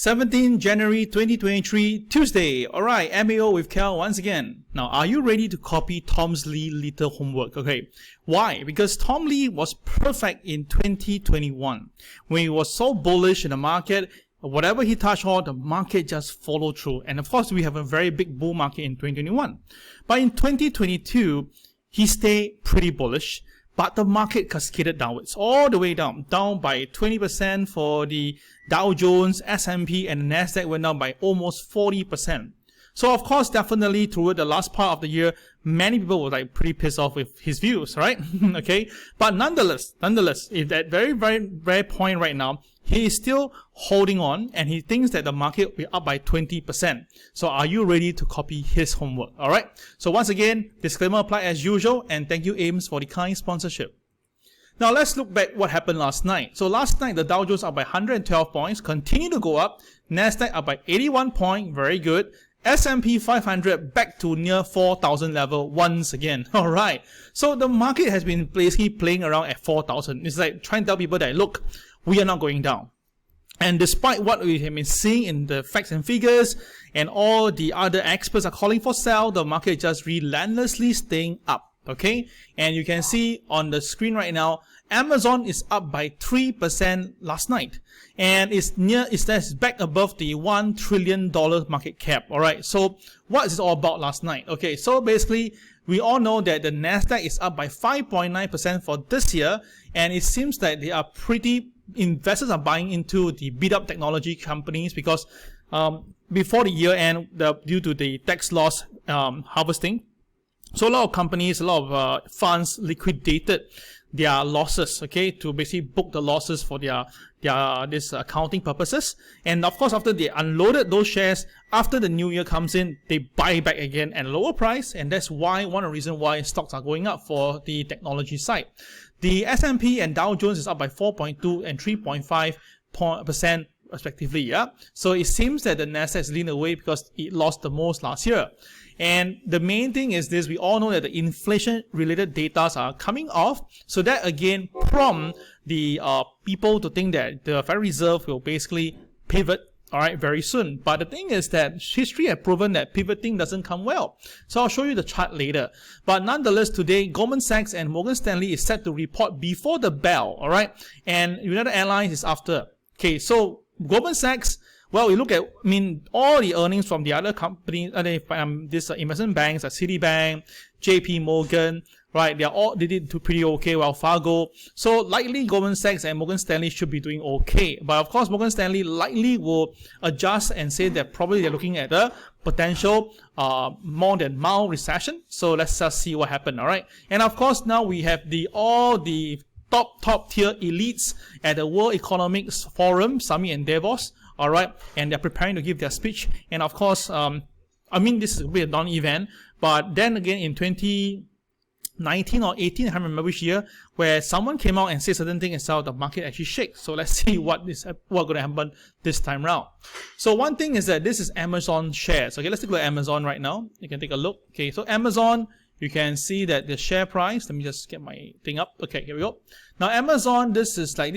17 January 2023, Tuesday. Alright, MAO with Cal once again. Now, are you ready to copy Tom Lee's little homework? Okay, why? Because Tom Lee was perfect in 2021. When he was so bullish in the market, whatever he touched on, the market just followed through. And of course, we have a very big bull market in 2021. But in 2022, he stayed pretty bullish. But the market cascaded downwards, all the way down by 20% for the Dow Jones, S&P, and the Nasdaq went down by almost 40%. So of course, definitely toward the last part of the year, many people were like pretty pissed off with his views, right? Okay, but nonetheless, if that very point right now, he is still holding on and he thinks that the market will be up by 20%. So are you ready to copy his homework? All right. So once again, disclaimer applied as usual, and thank you AIMS for the kind sponsorship. Now let's look back what happened last night. So last night the Dow Jones up by 112 points, continue to go up. Nasdaq up by 81 points, very good. S&P 500 back to near 4,000 level once again. All right. So the market has been basically playing around at 4,000. It's like trying to tell people that, look, we are not going down. And despite what we have been seeing in the facts and figures and all the other experts are calling for sell, the market just relentlessly staying up. Okay. And you can see on the screen right now, Amazon is up by 3% last night. And it's back above the $1 trillion market cap. All right. So what is it all about last night? Okay. So basically, we all know that the Nasdaq is up by 5.9% for this year. And it seems that they are investors are buying into the beat up technology companies because before the year end, due to the tax loss harvesting, so a lot of companies, a lot of funds liquidated their losses, okay, to basically book the losses for their accounting purposes. And of course, after they unloaded those shares, after the new year comes in, they buy back again at a lower price, and that's why one of the reasons why stocks are going up for the technology side. The S&P and Dow Jones is up by 4.2 and 3.5% respectively. Yeah, so it seems that the Nasdaq is leaning away because it lost the most last year. And the main thing is this: we all know that the inflation-related data are coming off, so that again prompt the people to think that the Federal Reserve will basically pivot, all right, very soon. But the thing is that history has proven that pivoting doesn't come well. So I'll show you the chart later. But nonetheless, today Goldman Sachs and Morgan Stanley is set to report before the bell, all right, and United Airlines is after. Okay, so Goldman Sachs. Well, we look at, all the earnings from the other companies, these investment banks like Citibank, JP Morgan, right? They did pretty okay. Well, Fargo. So likely Goldman Sachs and Morgan Stanley should be doing okay. But of course, Morgan Stanley likely will adjust and say that probably they're looking at a potential more than mild recession. So let's just see what happened. All right. And of course, now we have all the top tier elites at the World Economic Forum Summit in Davos. All right, and they're preparing to give their speech. And of course, this is a bit of a non-event, but then again in 2019 or 18, I can't remember which year, where someone came out and said certain things and saw the market actually shake. So let's see what's going to happen this time around. So one thing is that this is Amazon shares. Okay, let's take a look at Amazon right now. You can take a look. Okay, so Amazon, you can see that the share price, let me just get my thing up. Okay, here we go. Now Amazon, this is like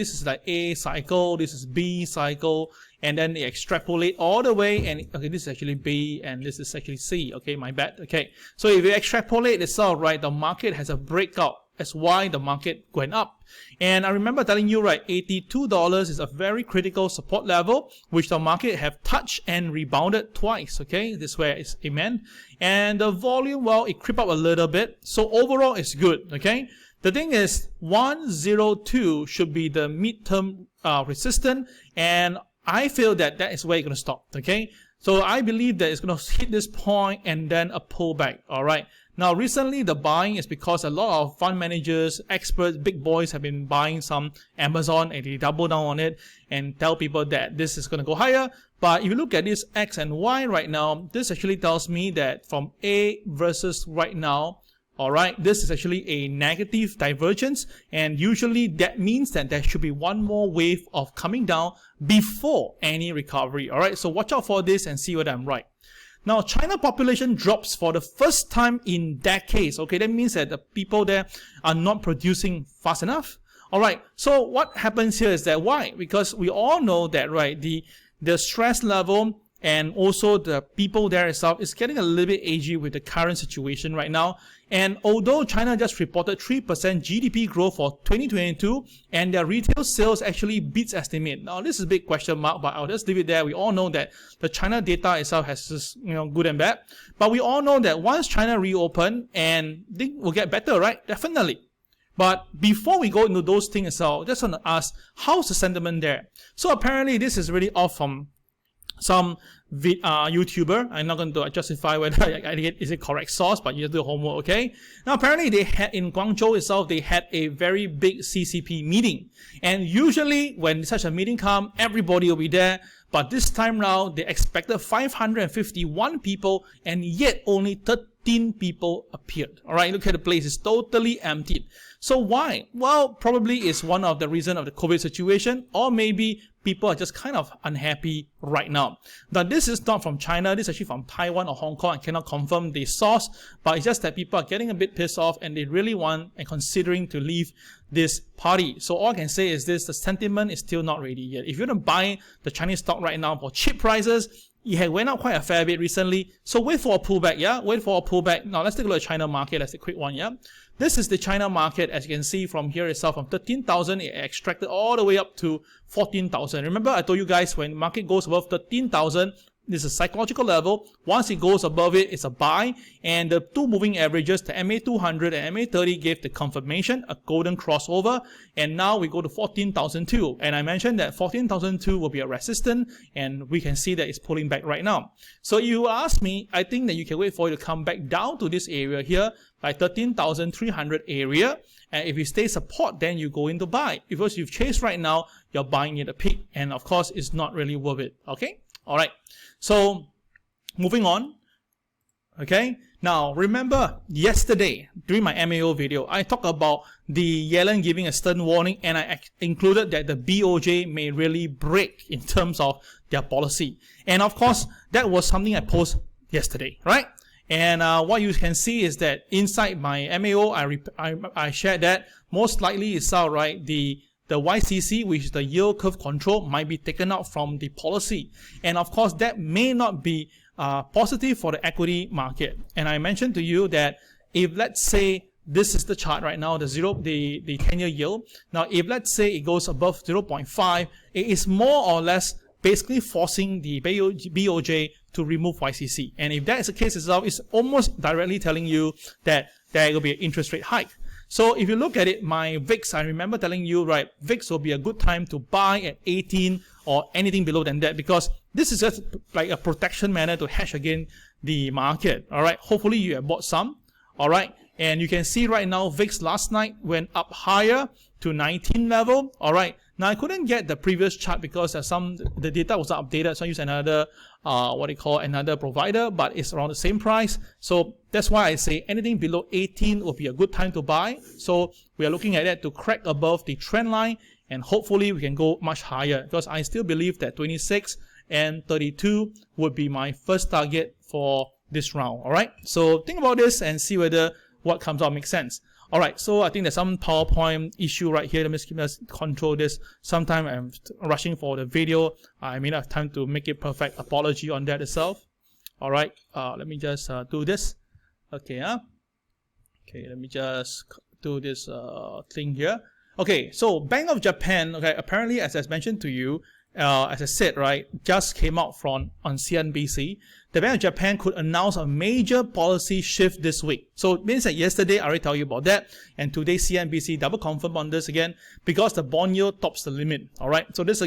A cycle, this is B cycle, and then they extrapolate all the way, and okay, this is actually B and this is actually C. Okay, my bad. Okay, so if you extrapolate this out, right, the market has a breakout. That's why the market went up. And I remember telling you, right, $82 is a very critical support level, which the market have touched and rebounded twice. Okay, this is where it's amen. And the volume, well, it crept up a little bit. So overall, it's good. Okay. The thing is, 102 should be the midterm resistance, and I feel that is where it's going to stop. Okay. So I believe that it's going to hit this point and then a pullback. All right. Now, recently, the buying is because a lot of fund managers, experts, big boys have been buying some Amazon, and they double down on it and tell people that this is going to go higher. But if you look at this X and Y right now, this actually tells me that from A versus right now, all right, this is actually a negative divergence, and usually that means that there should be one more wave of coming down before any recovery. All right, so watch out for this and see whether I'm right. Now, China population drops for the first time in decades. Okay, that means that the people there are not producing fast enough. All right, so what happens here is that why? Because we all know that, right, the the stress level and also the people there itself is getting a little bit edgy with the current situation right now. And although China just reported 3% GDP growth for 2022 and their retail sales actually beats estimate. Now this is a big question mark, but I'll just leave it there. We all know that the China data itself has just, good and bad. But we all know that once China reopen and things will get better, right? Definitely. But before we go into those things itself, just want to ask, how's the sentiment there? So apparently this is really off from some YouTuber. I'm not going to justify whether is it correct source, but you have to do homework, okay? Now apparently they had in Guangzhou itself, they had a very big CCP meeting. And usually when such a meeting comes, everybody will be there. But this time round, they expected 551 people and yet only 13 people appeared. All right, look at the place, it's totally emptied. So why? Well, probably it's one of the reasons of the COVID situation, or maybe people are just kind of unhappy right now. Now, this is not from China. This is actually from Taiwan or Hong Kong. I cannot confirm the source, but it's just that people are getting a bit pissed off and they really want and considering to leave this party. So all I can say is this, the sentiment is still not ready yet. If you want to buy the Chinese stock right now for cheap prices, it had went up quite a fair bit recently. So wait for a pullback, yeah? Wait for a pullback. Now let's take a look at China market. Let's take a quick one, yeah? This is the China market, as you can see from here itself, from 13,000, it extracted all the way up to 14,000. Remember, I told you guys when market goes above 13,000, this is a psychological level. Once it goes above it, it's a buy. And the two moving averages, the MA200 and MA30, gave the confirmation, a golden crossover. And now we go to 14,002. And I mentioned that 14,002 will be a resistance. And we can see that it's pulling back right now. So you ask me, I think that you can wait for it to come back down to this area here, like 13,300 area. And if you stay support, then you go into buy. Because you've chased right now, you're buying at a peak. And of course, it's not really worth it. Okay? All right. So moving on. Okay. Now remember yesterday during my MAO video, I talked about the Yellen giving a stern warning, and I included that the BOJ may really break in terms of their policy. And of course, that was something I posted yesterday, right? And what you can see is that inside my MAO, I shared that most likely it's out, right? The YCC, which is the yield curve control, might be taken out from the policy. And of course, that may not be positive for the equity market. And I mentioned to you that if let's say this is the chart right now, the 10-year yield. Now, if let's say it goes above 0.5, it is more or less basically forcing the BOJ to remove YCC. And if that is the case itself, it's almost directly telling you that there will be an interest rate hike. So if you look at it, my VIX, I remember telling you, right, VIX will be a good time to buy at 18 or anything below than that, because this is just like a protection manner to hedge against the market. All right, hopefully you have bought some. All right, and you can see right now VIX last night went up higher to 19 level. All right, now I couldn't get the previous chart because the data was not updated, so I used another another provider, but it's around the same price. So that's why I say anything below 18 will be a good time to buy. So we are looking at that to crack above the trend line, and hopefully we can go much higher, because I still believe that 26 and 32 would be my first target for this round. All right, so think about this and see whether what comes out makes sense. All right, so I think there's some PowerPoint issue right here. Let me just control this. Sometime I'm rushing for the video. I may not have time to make it perfect. Apology on that itself. All right, let me just do this. Okay, okay, let me just do this thing here. Okay, so Bank of Japan, okay, apparently, as I mentioned to you, as I said, right, just came out on CNBC. The Bank of Japan could announce a major policy shift this week. So it means that yesterday I already told you about that, and today CNBC double confirm on this again, because the bond yield tops the limit. All right, so this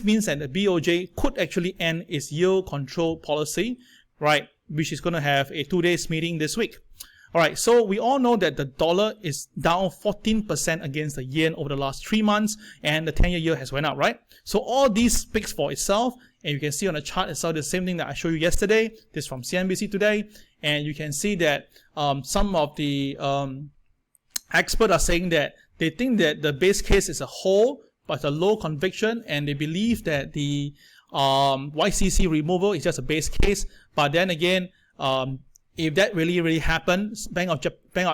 means that the BOJ could actually end its yield control policy, right, which is going to have a 2 days meeting this week. All right, so we all know that the dollar is down 14% against the yen over the last 3 months, and the 10-year yield has went up, right? So all these speaks for itself, and you can see on the chart itself the same thing that I showed you yesterday. This is from CNBC today, and you can see that some of the experts are saying that they think that the base case is a hold, but a low conviction, and they believe that the YCC removal is just a base case. But then again, if that really happens, Bank of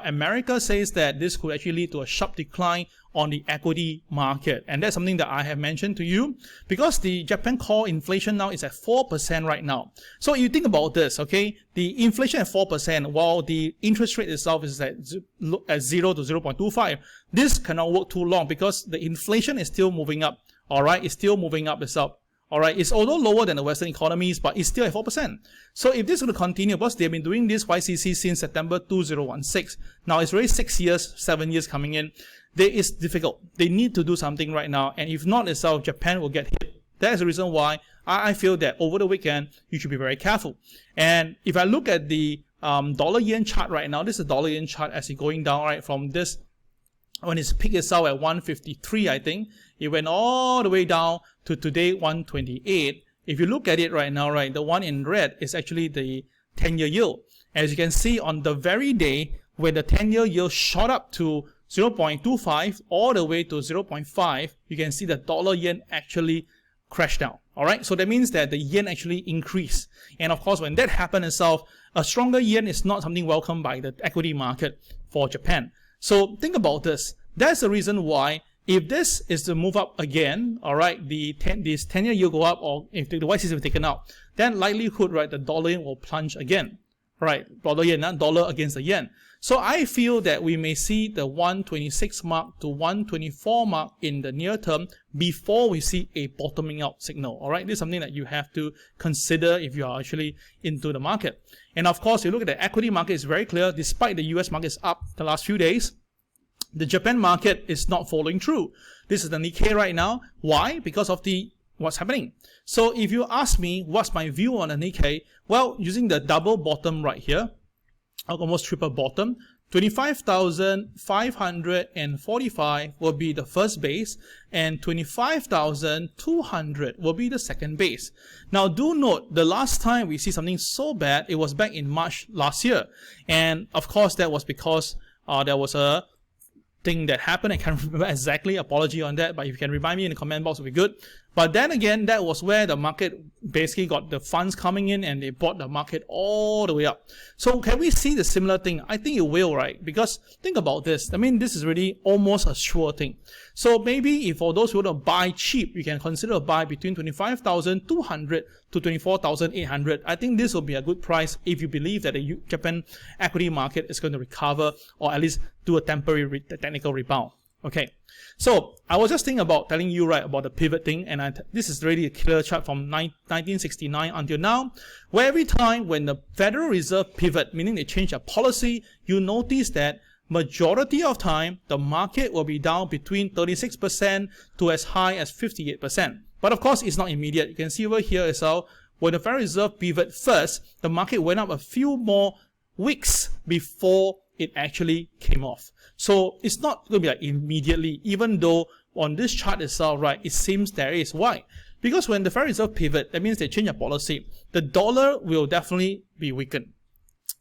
America says that this could actually lead to a sharp decline on the equity market. And that's something that I have mentioned to you, because the Japan core inflation now is at 4% right now. So you think about this, okay? The inflation at 4%, while the interest rate itself is at 0 to 0.25. This cannot work too long because the inflation is still moving up, all right? It's still moving up itself. All right, it's although lower than the Western economies, but it's still at 4%. So if this is going to continue, because they've been doing this YCC since September 2016, now it's already 6 years, 7 years coming in. It's difficult. They need to do something right now, and if not itself, Japan will get hit. That is the reason why I feel that over the weekend, you should be very careful. And if I look at the dollar-yen chart right now, this is the dollar-yen chart as it's going down, right, from this, when its peak itself at 153, I think, it went all the way down to today, 128. If you look at it right now, right, the one in red is actually the 10-year yield. As you can see, on the very day when the 10-year yield shot up to 0.25 all the way to 0.5, you can see the dollar yen actually crashed down. All right, so that means that the yen actually increased. And of course, when that happened itself, a stronger yen is not something welcomed by the equity market for Japan. So think about this. That's the reason why, if this is to move up again, all right, this 10-year yield go up, or if the YCC is taken out, then likelihood, right, the dollar yen will plunge again, right? Dollar yen, not dollar against the yen. So I feel that we may see the 126 mark to 124 mark in the near term before we see a bottoming out signal. All right, this is something that you have to consider if you are actually into the market. And of course, you look at the equity market, it's very clear. Despite the US market is up the last few days, the Japan market is not following through. This is the Nikkei right now. Why? Because of what's happening. So if you ask me what's my view on the Nikkei, well, using the double bottom right here, almost triple bottom, 25,545 will be the first base, and 25,200 will be the second base. Now do note, the last time we see something so bad, it was back in March last year. And of course, that was because there was a thing that happened. I can't remember exactly, apology on that, but if you can remind me in the comment box, it would be good. But then again, that was where the market basically got the funds coming in and they bought the market all the way up. So can we see the similar thing? I think it will, right? Because think about this. I mean, this is really almost a sure thing. So maybe if for those who want to buy cheap, you can consider a buy between 25,200 to 24,800. I think this will be a good price if you believe that the Japan equity market is going to recover, or at least do a temporary technical rebound. Okay, so I was just thinking about telling you, right, about the pivot thing, and this is really a clear chart from 1969 until now, where every time when the Federal Reserve pivot, meaning they change their policy, you notice that majority of time, the market will be down between 36% to as high as 58%. But of course, it's not immediate. You can see over here as well, when the Federal Reserve pivot first, the market went up a few more weeks before it actually came off. So it's not going to be like immediately, even though on this chart itself, right, it seems there is. Why? Because when the Federal Reserve pivot, that means they change their policy. The dollar will definitely be weakened,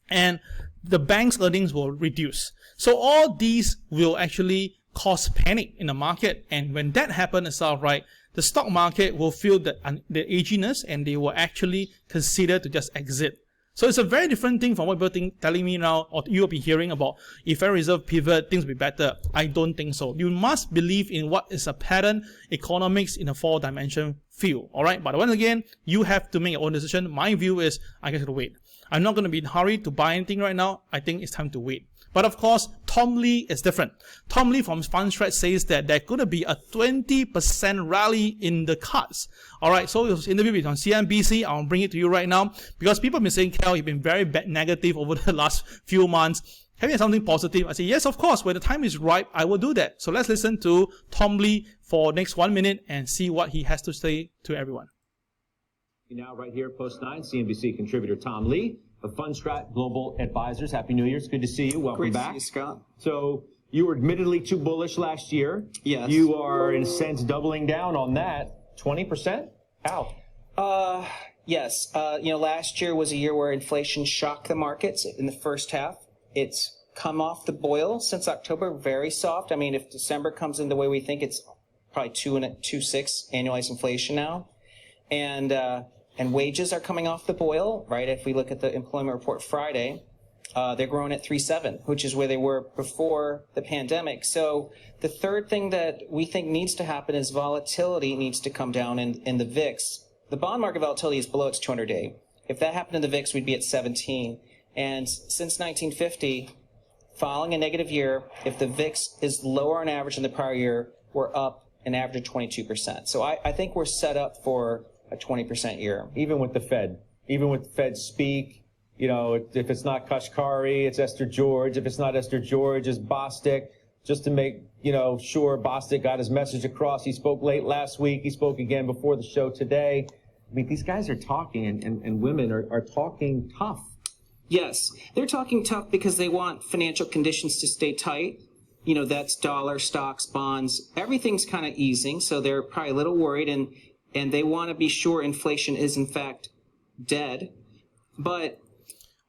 and the bank's earnings will reduce. So all these will actually cause panic in the market, and when that happens itself, right, the stock market will feel the edginess, and they will actually consider to just exit. So it's a very different thing from what people telling me now, or you'll be hearing about if Federal Reserve pivot, things will be better. I don't think so. You must believe in what is a pattern economics in a 4-dimension field. All right. But once again, you have to make your own decision. My view is I guess to wait. I'm not going to be in a hurry to buy anything right now. I think it's time to wait. But of course, Tom Lee is different. Tom Lee from FundStrat says that there's going to be a 20% rally in the cards. All right, so it was interviewed on CNBC. I'll bring it to you right now because people have been saying, Cal, you've been very negative over the last few months. Have you had something positive? I say, yes, of course. When the time is ripe, I will do that. So let's listen to Tom Lee for next 1 minute and see what he has to say to everyone. Now right here, Post 9, CNBC contributor Tom Lee of FundStrat Global Advisors. Happy New Year. It's good to see you. Welcome back. Great to see you, Scott. So you were admittedly too bullish last year. Yes. You are, in a sense, doubling down on that. 20%? How? Yes. Last year was a year where inflation shocked the markets in the first half. It's come off the boil since October, very soft. I mean, if December comes in the way we think, it's probably 2.26 annualized inflation now. And wages are coming off the boil, right? If we look at the employment report Friday, They're growing at 3.7, which is where they were before the pandemic. So the third thing that we think needs to happen is volatility needs to come down in the VIX. The bond market volatility is below its 200-day. If that happened in the VIX, we'd be at 17. And since 1950, following a negative year, if the VIX is lower on average than the prior year, we're up an average of 22%. So I think we're set up for a 20% year. Even with the Fed speak, you know, if it's not Kashkari, it's Esther George. If it's not Esther George, it's Bostic. Just to make, you know, sure Bostic got his message across. He spoke late last week. He spoke again before the show today. I mean, these guys are talking, and women are talking tough. Yes, they're talking tough because they want financial conditions to stay tight. You know, that's dollar, stocks, bonds. Everything's kind of easing, so they're probably a little worried, and they want to be sure inflation is, in fact, dead. But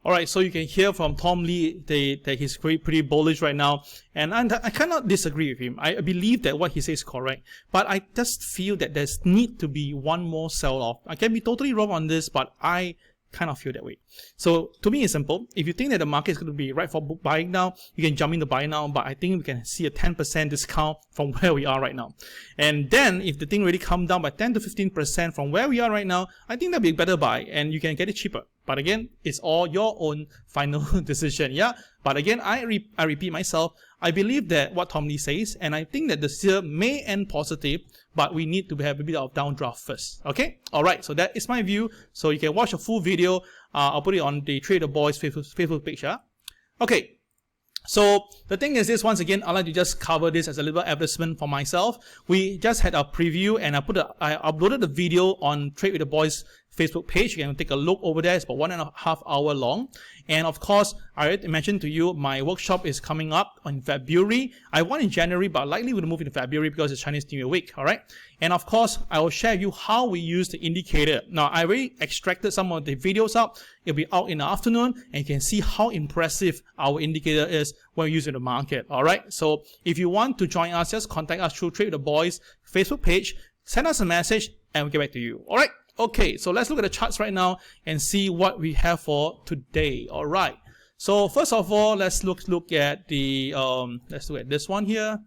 all right, so you can hear from Tom Lee that he's pretty bullish right now, and I cannot disagree with him. I believe that what he says is correct, but I just feel that there's need to be one more sell-off. I can be totally wrong on this, but I kind of feel that way. So to me, it's simple. If you think that the market is going to be right for buying now, you can jump in to buy now, but I think we can see a 10% discount from where we are right now. And then if the thing really come down by 10 to 15% from where we are right now, I think that'd be a better buy and you can get it cheaper. But again, it's all your own final decision. Yeah. But again, I repeat myself. I believe that what Tom Lee says, and I think that the year may end positive, but we need to have a bit of downdraft first. Okay. All right. So that is my view. So you can watch a full video. I'll put it on the Trader Boys Facebook page. Yeah. Okay. So the thing is this, once again, I'd like to just cover this as a little advertisement for myself. We just had a preview and I uploaded the video on Trade with the Boys Facebook page. You can take a look over there. It's about 1.5 hours long. And of course, I already mentioned to you, my workshop is coming up in February. I want in January, but likely will move into February because it's Chinese New Year week. All right. And of course, I will share with you how we use the indicator. Now, I already extracted some of the videos out. It'll be out in the afternoon and you can see how impressive our indicator is when we use it in the market. All right. So if you want to join us, just contact us through Trade with the Boys Facebook page, send us a message and we'll get back to you. All right. Okay, so let's look at the charts right now and see what we have for today. All right. So first of all, let's look at the let's look at this one here.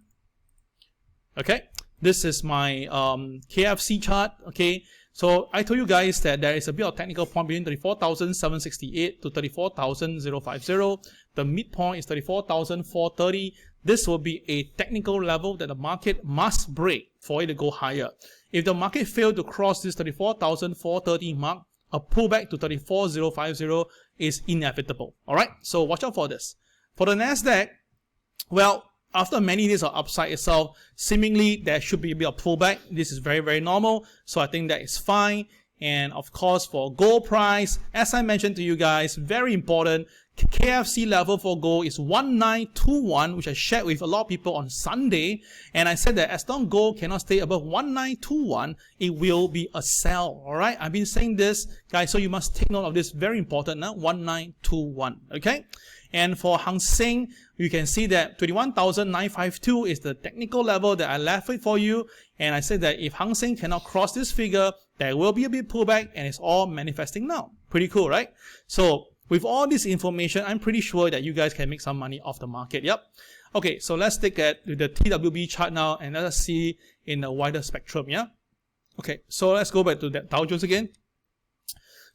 Okay, this is my KFC chart. Okay, so I told you guys that there is a bit of technical point between 34,768 to 34,050. The midpoint is 34,430. This will be a technical level that the market must break for it to go higher. If the market failed to cross this 34,430 mark, a pullback to 34,050 is inevitable. All right, so watch out for this. For the Nasdaq, well, after many days of upside itself, seemingly there should be a bit of pullback. This is very, very normal. So I think that is fine. And of course, for gold price, as I mentioned to you guys, very important, KFC level for gold is 1921, which I shared with a lot of people on Sunday. And I said that as long as gold cannot stay above 1921, it will be a sell. All right. I've been saying this, guys, so you must take note of this. Very important now, 1921. Okay. And for Hang Seng, you can see that 21,952 is the technical level that I left it for you. And I said that if Hang Seng cannot cross this figure, there will be a bit pullback and it's all manifesting now. Pretty cool, right? So with all this information, I'm pretty sure that you guys can make some money off the market. Yep. Okay, so let's take at the TWB chart now and let's see in a wider spectrum. Yeah. Okay, so let's go back to that Dow Jones again.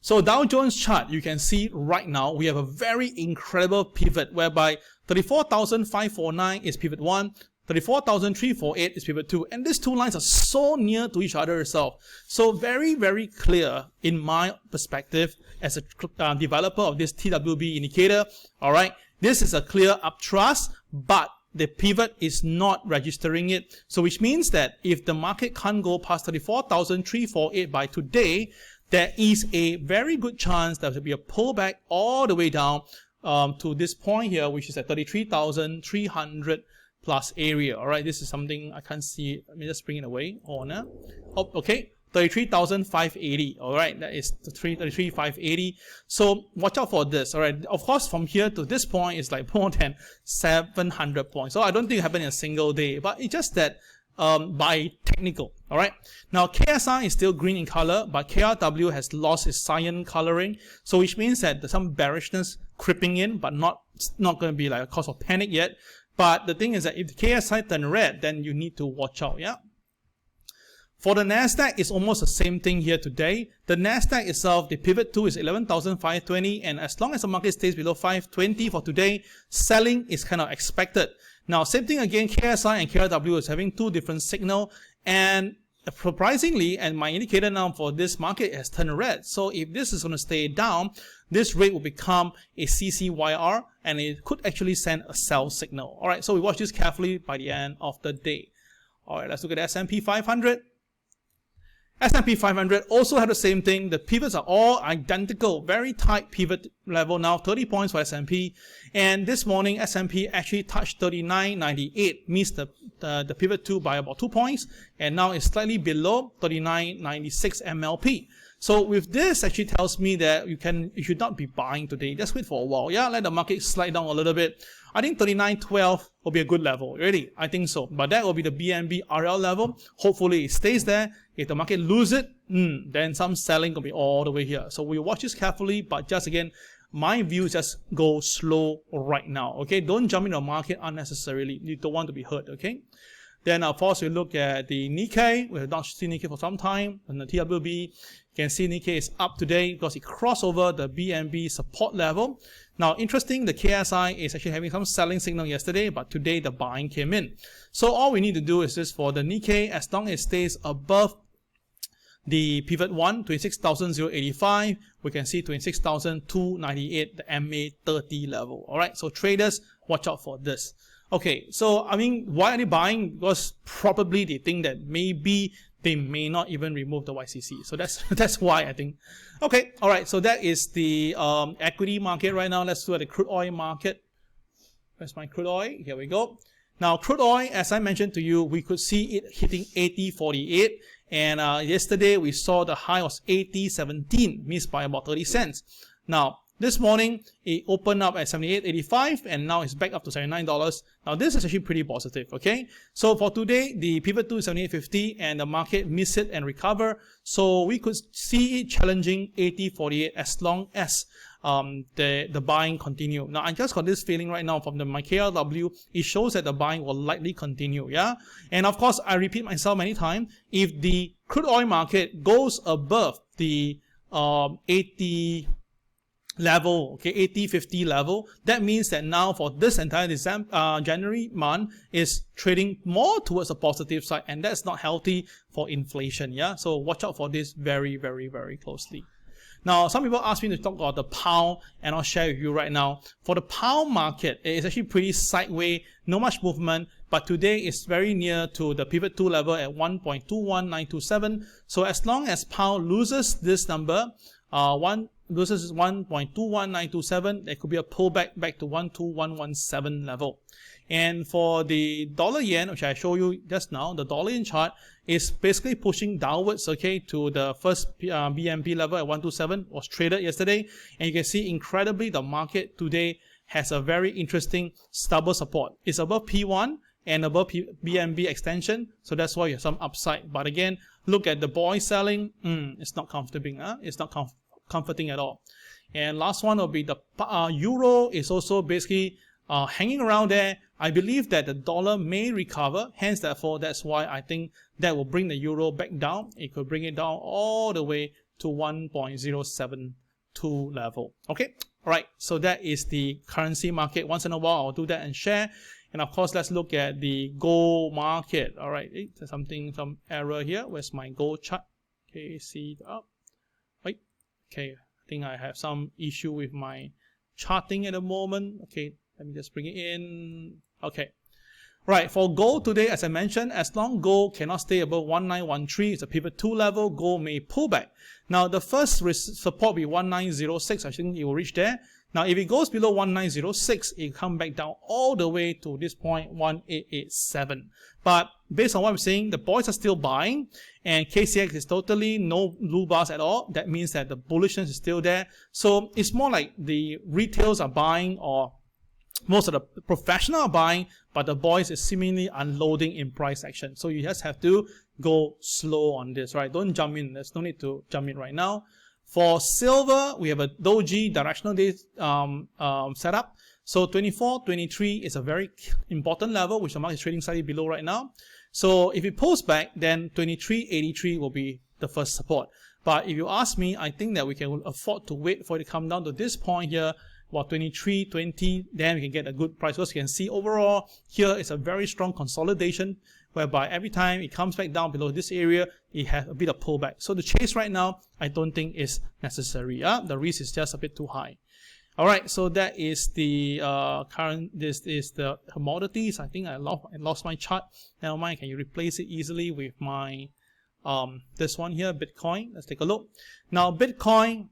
So Dow Jones chart, you can see right now we have a very incredible pivot whereby 34,549 is pivot 1, 34,348 is pivot 2, and these two lines are so near to each other itself. So very, very clear in my perspective as a developer of this TWB indicator. All right, this is a clear upthrust, but the pivot is not registering it. So which means that if the market can't go past 34,348 by today, there is a very good chance there will be a pullback all the way down to this point here, which is at 33,300 plus area. All right, this is something I can't see. Let me just bring it away. Oh, okay, 33,580. All right, that is 33,580. So watch out for this. All right, of course, from here to this point is like more than 700 points. So I don't think it happened in a single day, but it's just that by technical. All right. Now KSI is still green in color, but KRW has lost its cyan coloring, so which means that there's some bearishness creeping in, but not going to be like a cause of panic yet. But the thing is that if the KSI turn red, then you need to watch out. Yeah. For the Nasdaq, it's almost the same thing here today. The Nasdaq itself, the pivot to is 11,520, and as long as the market stays below 520 for today, selling is kind of expected. Now, same thing again, KSI and KRW is having two different signal, and surprisingly, and my indicator now for this market has turned red. So if this is going to stay down, this rate will become a CCYR, and it could actually send a sell signal. All right, so we watch this carefully by the end of the day. All right, let's look at the S&P 500. S&P 500 also had the same thing. The pivots are all identical, very tight pivot level now, 30 points for S&P. And this morning, S&P actually touched 39.98, missed the pivot 2 by about 2 points, and now it's slightly below 39.96 MLP. So with this, actually tells me that you should not be buying today. Just wait for a while. Yeah, let the market slide down a little bit. I think 39.12 will be a good level. Really, I think so. But that will be the BNB RL level. Hopefully it stays there. If the market loses it, then some selling will be all the way here. So we watch this carefully, but just again, my view is just go slow right now. Okay, don't jump into the market unnecessarily. You don't want to be hurt. Okay. Then of course we look at the Nikkei. We have not seen Nikkei for some time. And the TWB, you can see Nikkei is up today because it crossed over the BNB support level. Now interesting, the KSI is actually having some selling signal yesterday, but today the buying came in. So all we need to do is just for the Nikkei, as long as it stays above the pivot 1, 26,085, we can see 26,298, the MA30 level. All right, so traders, watch out for this. Okay, so I mean, why are they buying? Because probably they think that maybe they may not even remove the YCC. So that's why I think. Okay, all right. So that is the equity market right now. Let's look at the crude oil market. Where's my crude oil? Here we go. Now, crude oil, as I mentioned to you, we could see it hitting 80.48. And yesterday we saw the high was 80.17, missed by about 30 cents. Now, this morning, it opened up at 78.85 and now it's back up to $79. Now, this is actually pretty positive, okay? So, for today, the pivot to 78.50 and the market missed it and recover. So, we could see it challenging 80.48 as long as the buying continue. Now, I just got this feeling right now from my KRW. It shows that the buying will likely continue, yeah? And of course, I repeat myself many times. If the crude oil market goes above the 80 level, okay, 80.50 level, that means that now for this entire January month is trading more towards the positive side, and that's not healthy for inflation. Yeah, so watch out for this very, very, very closely. Now, some people ask me to talk about the pound, and I'll share with you right now. For the pound market, it is actually pretty sideways, no much movement, but today it's very near to the pivot 2 level at 1.21927. So as long as pound loses this number, loses 1.21927, there could be a pullback back to 12117 level. And for the dollar yen, which I showed you just now, the dollar yen chart is basically pushing downwards, okay, to the first BNB level at 127, was traded yesterday. And you can see incredibly the market today has a very interesting stubborn support. It's above P1 and above BNB extension, so that's why you have some upside. But again, look at the boy selling, it's not comforting, it's not comforting at all. And last one will be the euro is also basically hanging around there. I believe that the dollar may recover, hence therefore that's why I think that will bring the euro back down. It could bring it down all the way to 1.072 level. Okay, all right, so that is the currency market. Once in a while I'll do that and share. And of course, let's look at the gold market. All right, there's some error here. Where's my gold chart? Okay, see it up. Wait, okay, I think I have some issue with my charting at the moment. Okay, let me just bring it in. Okay. Right, for gold today, as I mentioned, as long gold cannot stay above 1913, it's a pivot 2 level, gold may pull back. Now, the first support will be 1906. I think it will reach there. Now, if it goes below 1906, it come back down all the way to this point, 1887. But based on what I'm saying, the boys are still buying, and KCX is totally no blue bars at all. That means that the bullishness is still there. So it's more like the retails are buying, or Most of the professional are buying, but the boys is seemingly unloading in price action. So you just have to go slow on this, right? Don't jump in. There's no need to jump in right now. For silver, we have a doji directional day setup. So 24.23 is a very important level, which the market is trading slightly below right now. So if it pulls back, then 23.83 will be the first support. But if you ask me, I think that we can afford to wait for it to come down to this point here, about 23.20, then we can get a good price. Because you can see overall, here is a very strong consolidation, whereby every time it comes back down below this area, it has a bit of pullback. So the chase right now, I don't think is necessary. The risk is just a bit too high. All right, so that is the this is the commodities. I think I lost my chart. Never mind, can you replace it easily with my this one here, Bitcoin? Let's take a look. Now, Bitcoin,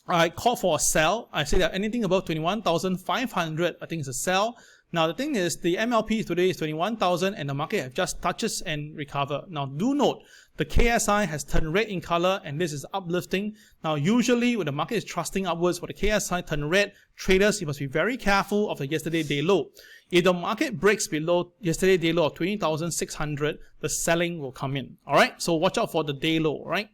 I call for a sell. I say that anything above 21,500, I think is a sell. Now, the thing is, the MLP today is 21,000 and the market have just touches and recover. Now, do note, the KSI has turned red in color and this is uplifting. Now, usually when the market is trusting upwards for the KSI turn red, traders, you must be very careful of the yesterday day low. If the market breaks below yesterday day low of 20,600, the selling will come in. All right, so watch out for the day low, all right?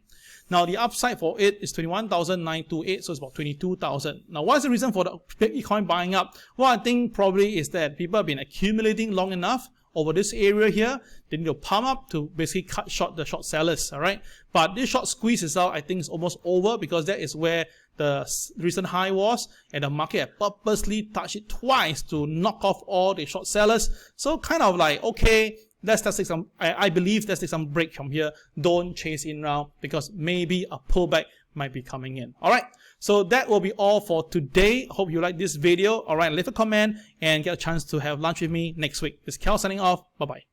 Now, the upside for it is 21,928, so it's about 22,000. Now, what's the reason for the Bitcoin buying up? Well, I think probably is that people have been accumulating long enough over this area here. They need to pump up to basically cut short the short sellers, all right? But this short squeeze is out, I think, is almost over because that is where the recent high was, and the market had purposely touched it twice to knock off all the short sellers. So kind of like, okay, let's take some, I believe let's take some break from here. Don't chase in now because maybe a pullback might be coming in. All right, so that will be all for today. Hope you like this video. All right, leave a comment and get a chance to have lunch with me next week. This is Cal signing off. Bye-bye.